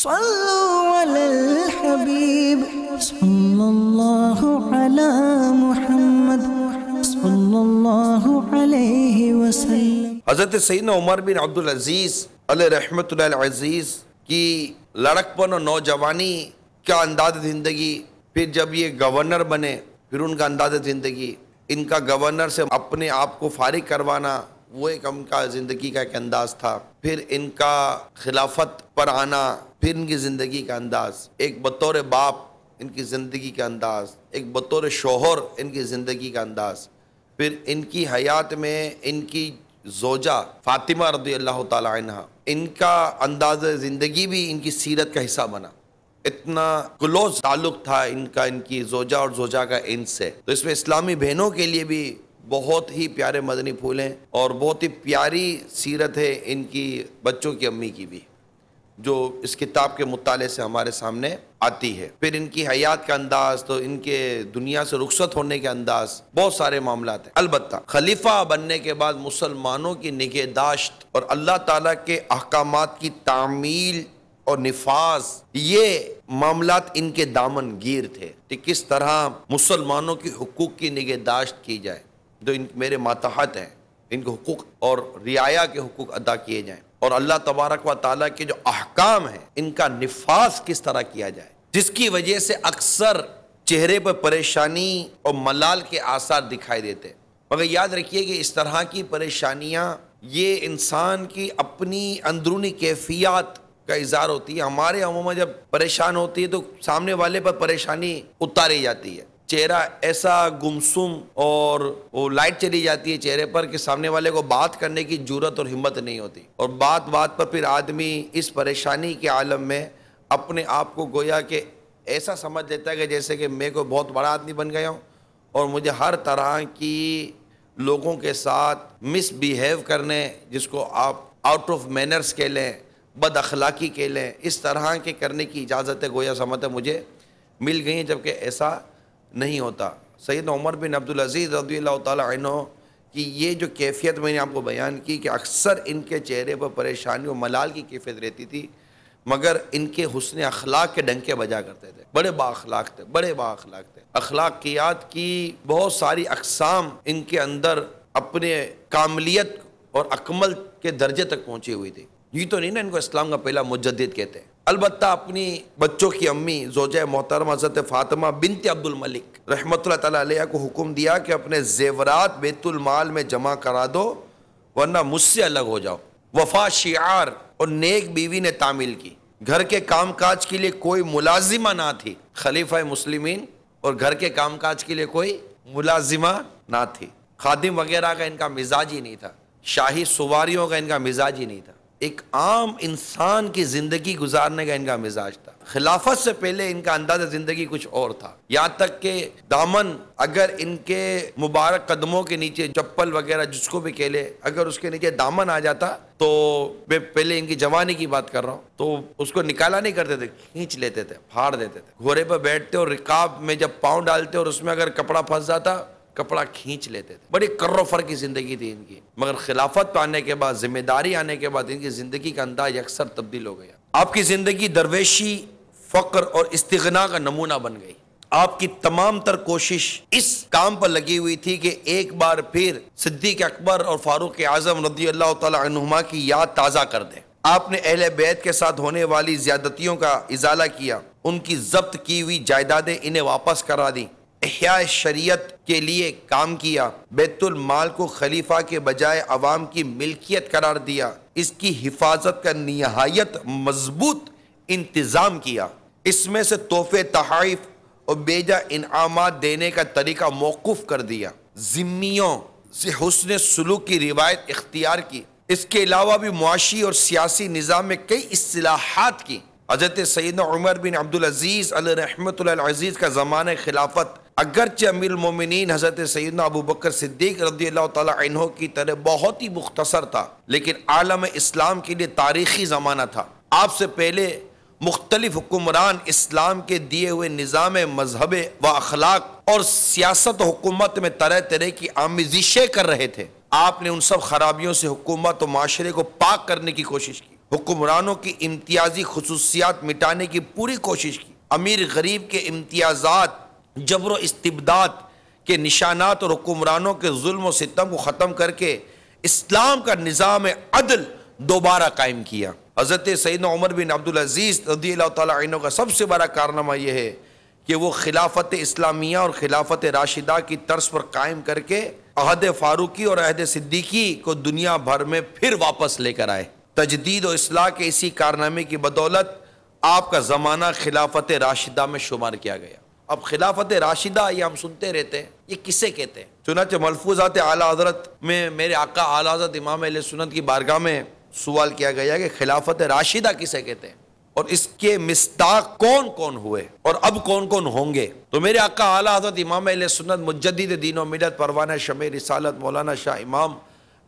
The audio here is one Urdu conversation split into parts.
صلوا علی الحبیب صلی اللہ علی محمد صلی اللہ علیہ وسلم۔ حضرت سیدنا عمر بن عبدالعزیز علیہ رحمت اللہ العزیز کی لڑکپن اور نوجوانی کا انداز زندگی، پھر جب یہ گورنر بنے پھر ان کا انداز زندگی، ان کا گورنر سے اپنے آپ کو فارغ کروانا، وہ ایک ان کا زندگی کا ایک انداز تھا، پھر ان کا خلافت پر آنا، پھر ان کی زندگی کا انداز، ایک بطور باپ ان کی زندگی کا انداز، ایک بطور شوہر ان کی زندگی کا انداز، پھر ان کی حیات میں ان کی زوجہ فاطمہ رضی اللہ تعالی عنہ، ان کا انداز زندگی بھی ان کی سیرت کا حصہ بنا۔ اتنا کلوز تعلق تھا ان کا، ان کی زوجہ اور زوجہ کا ان سے، تو اس میں اسلامی بہنوں کے لیے بھی بہت ہی پیارے مدنی پھول ہیں اور بہت ہی پیاری سیرت ہے ان کی بچوں کی امی کی بھی، جو اس کتاب کے مطالعے سے ہمارے سامنے آتی ہے۔ پھر ان کی حیات کا انداز، تو ان کے دنیا سے رخصت ہونے کے انداز، بہت سارے معاملات ہیں۔ البتہ خلیفہ بننے کے بعد مسلمانوں کی نگہداشت اور اللہ تعالیٰ کے احکامات کی تعمیل اور نفاذ، یہ معاملات ان کے دامن گیر تھے کہ کس طرح مسلمانوں کی حقوق کی نگہداشت کی جائے، جو میرے ماتحت ہیں، ان کے حقوق اور رعایا کے حقوق ادا کیے جائیں، اور اللہ تبارک و تعالیٰ کے جو احکام ہیں ان کا نفاذ کس طرح کیا جائے، جس کی وجہ سے اکثر چہرے پر پریشانی اور ملال کے آثار دکھائی دیتے۔ مگر یاد رکھیے کہ اس طرح کی پریشانیاں یہ انسان کی اپنی اندرونی کیفیات کا اظہار ہوتی ہے۔ ہمارے عموماً جب پریشان ہوتی ہے تو سامنے والے پر پریشانی اتاری جاتی ہے، چہرہ ایسا گمسم اور وہ لائٹ چلی جاتی ہے چہرے پر کہ سامنے والے کو بات کرنے کی جرأت اور ہمت نہیں ہوتی، اور بات بات پر پھر آدمی اس پریشانی کے عالم میں اپنے آپ کو گویا کہ ایسا سمجھ لیتا ہے کہ جیسے کہ میں کوئی بہت بڑا آدمی بن گیا ہوں اور مجھے ہر طرح کی لوگوں کے ساتھ مس بیہیو کرنے، جس کو آپ آؤٹ آف مینرز کہہ لیں، بد اخلاقی کہہ لیں، اس طرح کے کرنے کی اجازت ہے گویا سمجھتا مجھے مل گئی ہیں، جبکہ ایسا نہیں ہوتا۔ سیدنا عمر بن عبدالعزیز رضی اللہ تعالی عنہ کی یہ جو کیفیت میں نے آپ کو بیان کی کہ اکثر ان کے چہرے پر پریشانی و ملال کی کیفیت رہتی تھی، مگر ان کے حسن اخلاق کے ڈنکے بجا کرتے تھے، بڑے با اخلاق تھے، بڑے با اخلاق تھے۔ اخلاقیات کی بہت ساری اقسام ان کے اندر اپنے کاملیت اور اکمل کے درجے تک پہنچی ہوئی تھی۔ یہ تو نہیں نا ان کو اسلام کا پہلا مجدد کہتے ہیں۔ البتہ اپنی بچوں کی امی زوجہ محترمہ حضرت فاطمہ بنت عبد الملک رحمۃ اللہ تعالیٰ علیہ کو حکم دیا کہ اپنے زیورات بیت المال میں جمع کرا دو ورنہ مجھ سے الگ ہو جاؤ۔ وفا شعار اور نیک بیوی نے تعمیل کی، گھر کے کام کاج کے لیے کوئی ملازمہ نہ تھی، خلیفہ مسلمین اور گھر کے کام کاج کے لیے کوئی ملازمہ نہ تھی، خادم وغیرہ کا ان کا مزاج ہی نہیں تھا، شاہی سواریوں کا ان کا مزاج ہی نہیں تھا، ایک عام انسان کی زندگی گزارنے کا ان کا مزاج تھا۔ خلافت سے پہلے ان کا انداز زندگی کچھ اور تھا، یہاں تک کہ دامن اگر ان کے مبارک قدموں کے نیچے چپل وغیرہ جس کو بھی کہہ لے، اگر اس کے نیچے دامن آ جاتا تو میں پہلے ان کی جوانی کی بات کر رہا ہوں، تو اس کو نکالا نہیں کرتے تھے، کھینچ لیتے تھے، پھاڑ دیتے تھے۔ گھوڑے پر بیٹھتے اور رکاب میں جب پاؤں ڈالتے اور اس میں اگر کپڑا پھنس جاتا، کپڑا کھینچ لیتے تھے۔ بڑی کر و فر کی زندگی تھی ان کی، مگر خلافت پہ آنے کے بعد، ذمہ داری آنے کے بعد ان کی زندگی کا انداز اکثر تبدیل ہو گیا۔ آپ کی زندگی درویشی، فقر اور استغنا کا نمونہ بن گئی۔ آپ کی تمام تر کوشش اس کام پر لگی ہوئی تھی کہ ایک بار پھر صدیق اکبر اور فاروق اعظم رضی اللہ تعالی عنہما کی یاد تازہ کر دیں۔ آپ نے اہل بیت کے ساتھ ہونے والی زیادتیوں کا ازالہ کیا، ان کی ضبط کی ہوئی جائیدادیں انہیں واپس کرا دیں، احیاء شریعت کے لیے کام کیا، بیت المال کو خلیفہ کے بجائے عوام کی ملکیت قرار دیا، اس کی حفاظت کا نہایت مضبوط انتظام کیا، اس میں سے تحفے، تحائف اور بیجا انعامات دینے کا طریقہ موقوف کر دیا، ذمیوں سے حسن سلوک کی روایت اختیار کی، اس کے علاوہ بھی معاشی اور سیاسی نظام میں کئی اصلاحات کی۔ حضرت سیدنا عمر بن عبدالعزیز علیہ رحمت اللہ العزیز کا زمانہ خلافت اگرچہ امیر المومنین حضرت سیدنا ابو بکر صدیق رضی اللہ تعالی عنہ کی طرح بہت ہی مختصر تھا، لیکن عالم اسلام کے لیے تاریخی زمانہ تھا۔ آپ سے پہلے مختلف حکمران اسلام کے دیے ہوئے نظام مذہب و اخلاق اور سیاست و حکومت میں طرح طرح کی آمیزشیں کر رہے تھے۔ آپ نے ان سب خرابیوں سے حکومت و معاشرے کو پاک کرنے کی کوشش کی۔ حکمرانوں کی امتیازی خصوصیات مٹانے کی پوری کوشش کی، امیر غریب کے امتیازات، جبر و استبداد کے نشانات اور حکمرانوں کے ظلم و ستم کو ختم کر کے اسلام کا نظام عدل دوبارہ قائم کیا۔ حضرت سیدنا عمر بن عبدالعزیز رضی اللہ تعالیٰ عنہ کا سب سے بڑا کارنامہ یہ ہے کہ وہ خلافت اسلامیہ اور خلافت راشدہ کی طرز پر قائم کر کے عہد فاروقی اور عہد صدیقی کو دنیا بھر میں پھر واپس لے کر آئے۔ تجدید و اصلاح کے اسی کارنامے کی بدولت آپ کا زمانہ خلافت راشدہ میں شمار کیا گیا۔ اب خلافت راشدہ یہ ہم سنتے رہتے ہیں، یہ کسے کہتے ہیں؟ چنانچہ ملفوظات اعلیٰ حضرت میں میرے آقا اعلیٰ حضرت امام اہل سنت کی بارگاہ میں سوال کیا گیا کہ خلافت راشدہ کسے کہتے ہیں اور اس کے مصداق کون کون ہوئے اور اب کون کون ہوں گے؟ تو میرے آقا اعلیٰ حضرت امام اہل سنت مجدد دین و ملت پروانہ شمع رسالت مولانا شاہ امام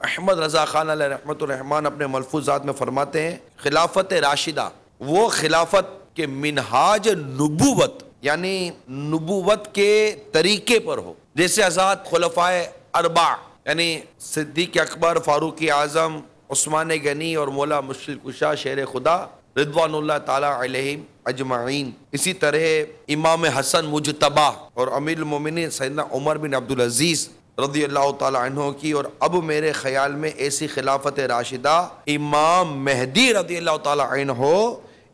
احمد رضا خان علیہ رحمۃ الرحمن اپنے ملفوظات میں فرماتے ہیں خلافت راشدہ وہ خلافت کے منہاج نبوت یعنی نبوت کے طریقے پر ہو، جیسے حضرات خلفائے اربع یعنی صدیق اکبر، فاروق اعظم، عثمان غنی اور مولا مشکل کشا شیر خدا رضوان اللہ تعالیٰ علیہم اجمعین، اسی طرح امام حسن مجتبی اور امیر المومنین سیدنا عمر بن عبدالعزیز رضی اللہ تعالیٰ عنہ کی، اور اب میرے خیال میں ایسی خلافت راشدہ امام مہدی رضی اللہ تعالیٰ عنہ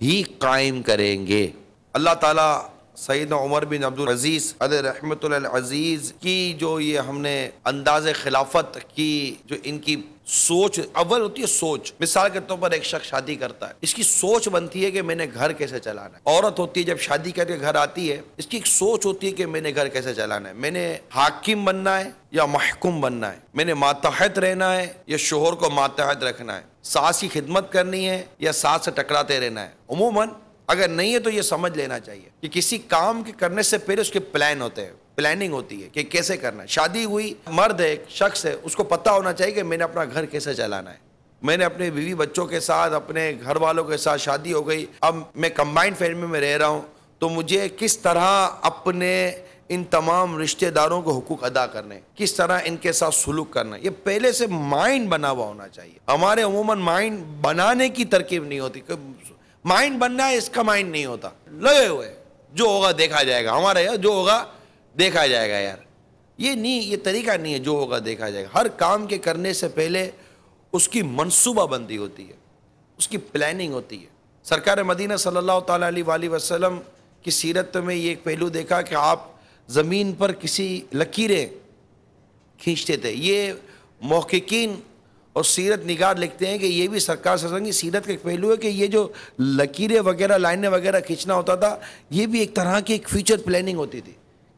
ہی قائم کریں گے۔ اللہ تعالیٰ سیدنا عمر بن عبدالعزیز علیہ رحمۃ اللہ عزیز کی جو یہ ہم نے انداز خلافت کی جو ان کی سوچ اول ہوتی ہے، سوچ مثال کے طور پر ایک شخص شادی کرتا ہے، اس کی سوچ بنتی ہے کہ میں نے گھر کیسے چلانا ہے۔ عورت ہوتی ہے جب شادی کر کے گھر آتی ہے، اس کی ایک سوچ ہوتی ہے کہ میں نے گھر کیسے چلانا ہے، میں نے حاکم بننا ہے یا محکوم بننا ہے، میں نے ماتحت رہنا ہے یا شوہر کو ماتحت رکھنا ہے، ساس کی خدمت کرنی ہے یا ساس سے ٹکراتے رہنا ہے۔ عموماً اگر نہیں ہے تو یہ سمجھ لینا چاہیے کہ کسی کام کے کرنے سے پہلے اس کے پلان ہوتے ہیں، پلاننگ ہوتی ہے کہ کیسے کرنا ہے۔ شادی ہوئی، مرد ہے، ایک شخص ہے، اس کو پتہ ہونا چاہیے کہ میں نے اپنا گھر کیسے چلانا ہے، میں نے اپنے بیوی بچوں کے ساتھ اپنے گھر والوں کے ساتھ شادی ہو گئی، اب میں کمبائنڈ فیملی میں رہ رہا ہوں تو مجھے کس طرح اپنے ان تمام رشتہ داروں کو حقوق ادا کرنے، کس طرح ان کے ساتھ سلوک کرنا، یہ پہلے سے مائنڈ بنا ہوا ہونا چاہیے۔ ہمارے عموماً مائنڈ بنانے کی ترکیب نہیں ہوتی، مائنڈ بننا ہے اس کا مائنڈ نہیں ہوتا، لگے ہوئے جو ہوگا دیکھا جائے گا، ہمارا یار جو ہوگا دیکھا جائے گا، یار یہ نہیں، یہ طریقہ نہیں ہے، جو ہوگا دیکھا جائے گا۔ ہر کام کے کرنے سے پہلے اس کی منصوبہ بندی ہوتی ہے، اس کی پلاننگ ہوتی ہے۔ سرکار مدینہ صلی اللہ تعالیٰ علیہ وآلہ وسلم کی سیرت میں یہ ایک پہلو دیکھا کہ آپ زمین پر کسی لکیریں کھینچتے تھے۔ یہ محققین اور سیرت نگار لکھتے ہیں کہ یہ بھی سرکار صلی اللہ علیہ وسلم کی سیرت کا ایک پہلو ہے کہ یہ جو لکیریں وغیرہ لائنیں وغیرہ کھینچنا ہوتا تھا یہ بھی ایک طرح کی ایک فیوچر پلاننگ ہوتی تھی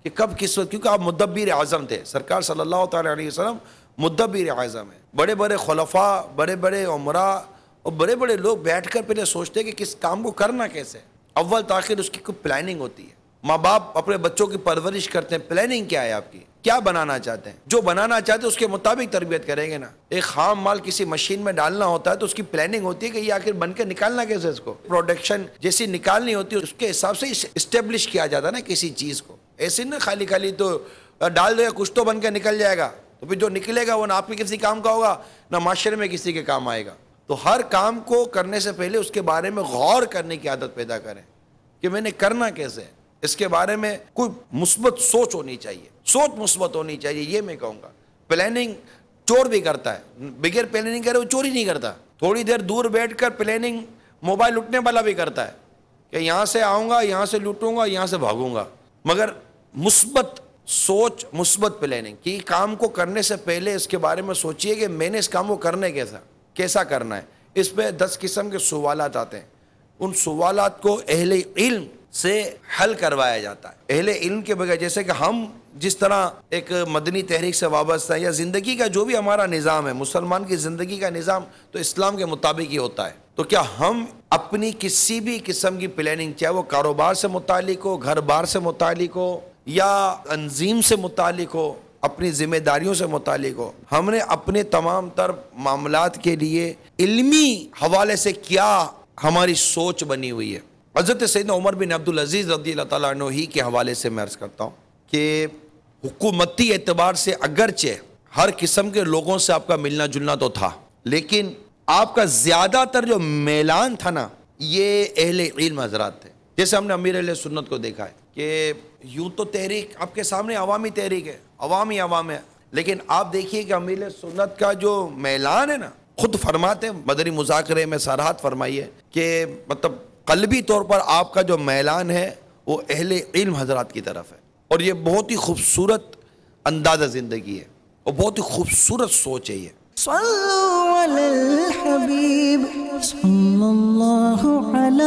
کہ کب کس وقت، کیونکہ آپ مدبر اعظم تھے، سرکار صلی اللہ تعالیٰ علیہ وسلم مدبر اعظم ہیں۔ بڑے بڑے خلفاء، بڑے بڑے عمراء اور بڑے بڑے لوگ بیٹھ کر پہلے سوچتے ہیں کہ کس کام کو کرنا کیسے، اول تاخیر اس کی کوئی پلاننگ ہوتی ہے۔ ماں باپ اپنے بچوں کی پرورش کرتے ہیں، پلاننگ کیا ہے آپ کی، کیا بنانا چاہتے ہیں، جو بنانا چاہتے ہیں اس کے مطابق تربیت کریں گے نا۔ ایک خام مال کسی مشین میں ڈالنا ہوتا ہے تو اس کی پلاننگ ہوتی ہے کہ یہ آخر بن کے نکالنا کیسے، اس کو پروڈکشن جیسی نکالنی ہوتی ہے اس کے حساب سے اسٹیبلش کیا جاتا ہے نا کسی چیز کو، ایسے نہ خالی خالی تو ڈال دے کچھ تو بن کے نکل جائے گا، تو پھر جو نکلے گا وہ نہ آپ کے کسی کام کا ہوگا نہ معاشرے میں کسی کے کام آئے گا۔ تو ہر کام کو کرنے سے پہلے اس کے بارے میں غور کرنے کی عادت پیدا کریں کہ میں نے کرنا کیسے، اس کے بارے میں کوئی مثبت سوچ ہونی چاہیے، سوچ مثبت ہونی چاہیے، یہ میں کہوں گا۔ پلاننگ چور بھی کرتا ہے، بغیر پلاننگ کرے وہ چوری نہیں کرتا، تھوڑی دیر دور بیٹھ کر پلاننگ موبائل لوٹنے والا بھی کرتا ہے کہ یہاں سے آؤں گا، یہاں سے لوٹوں گا، یہاں سے بھاگوں گا، مگر مثبت سوچ، مثبت پلاننگ کہ کام کو کرنے سے پہلے اس کے بارے میں سوچئے کہ میں نے اس کام کو کرنے کیسا کرنا ہے۔ اس پہ 10 قسم کے سوالات آتے ہیں، ان سوالات کو اہل علم سے حل کروایا جاتا ہے۔ اہل علم کے بغیر، جیسے کہ ہم جس طرح ایک مدنی تحریک سے وابستہ ہیں یا زندگی کا جو بھی ہمارا نظام ہے، مسلمان کی زندگی کا نظام تو اسلام کے مطابق ہی ہوتا ہے، تو کیا ہم اپنی کسی بھی قسم کی پلاننگ، چاہے وہ کاروبار سے متعلق ہو، گھر بار سے متعلق ہو یا تنظیم سے متعلق ہو، اپنی ذمہ داریوں سے متعلق ہو، ہم نے اپنے تمام تر معاملات کے لیے علمی حوالے سے کیا ہماری سوچ بنی ہوئی ہے۔ حضرت سیدنا عمر بن عبدالعزیز رضی اللہ تعالیٰ عنہ ہی کے حوالے سے میں عرض کرتا ہوں کہ حکومتی اعتبار سے اگرچہ ہر قسم کے لوگوں سے آپ کا ملنا جلنا تو تھا، لیکن آپ کا زیادہ تر جو میلان تھا نا یہ اہل علم حضرات تھے. جیسے ہم نے امیر اہل سنت کو دیکھا ہے کہ یوں تو تحریک آپ کے سامنے عوامی تحریک ہے, عوام ہے, لیکن آپ دیکھیے کہ امیر اہل سنت کا جو میلان ہے نا, خود فرماتے ہیں مدنی مذاکرے میں سراحت فرمائیے کہ مطلب قلبی طور پر آپ کا جو میلان ہے وہ اہل علم حضرات کی طرف ہے, اور یہ بہت ہی خوبصورت انداز زندگی ہے اور بہت ہی خوبصورت سوچ ہے. یہ صلو علی الحبیب صلی اللہ علی